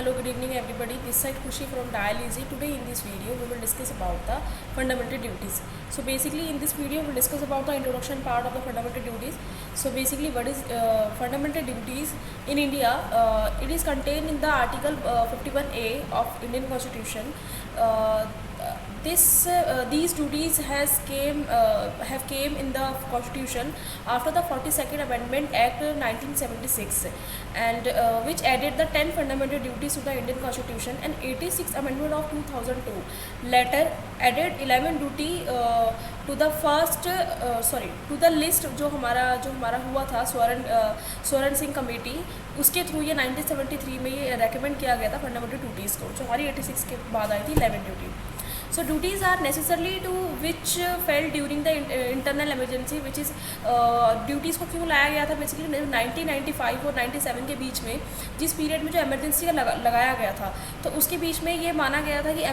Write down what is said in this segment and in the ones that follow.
hello, good evening everybody. This side Khushi from Dial Easy. Today in this video we will discuss about the fundamental duties. So basically in this video we will discuss about the introduction part of the fundamental duties. So basically what is fundamental duties in India? It is contained in the article 51A of Indian Constitution. These duties have came in the Constitution after the 42nd Amendment Act 1976, and which added the 10 fundamental duties to the Indian Constitution, and 86th Amendment of 2002 later added 11 duty to the to the list जो हमारा हुआ था स्वर्ण Singh committee, उसके through ये 1973 में ये recommend किया गया था फंडामेंटल ड्यूटीज़ को, जो हमारी 86 के बाद आई थी 11 duty. So duties are necessarily to which fell during the internal emergency, which is duties को क्यों लाया गया था बेसिकली 1995 और 97 के बीच में, जिस पीरियड में जो एमरजेंसी का लगाया गया था, तो उसके बीच में ये माना गया था कि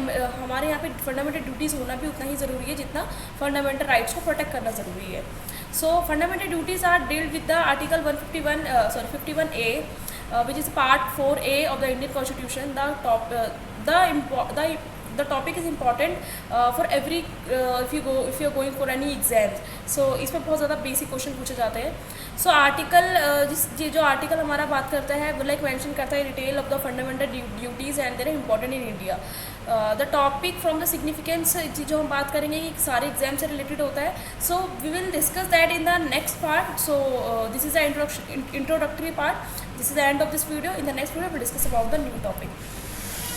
हमारे यहाँ पे फंडामेंटल ड्यूटीज़ होना भी उतना ही ज़रूरी है जितना फंडामेंटल राइट्स को प्रोटेक्ट करना ज़रूरी है. So fundamental duties are dealt with the article 51A, which is part 4A of the Indian Constitution. The topic is important for every if you are going for any exams. So इसमें बहुत ज़्यादा basic question पूछे जाते हैं. So article जो article हमारा बात करता है वो लाइक मेंशन करता है detail of the fundamental duties and there important in India. The topic from the significance जो हम बात करेंगे ये सारे एग्जाम से रिलेटेड होता है. So we will discuss that in the next part. So this is the introductory part. This is the end of this video. In the next video we will discuss about the new topic.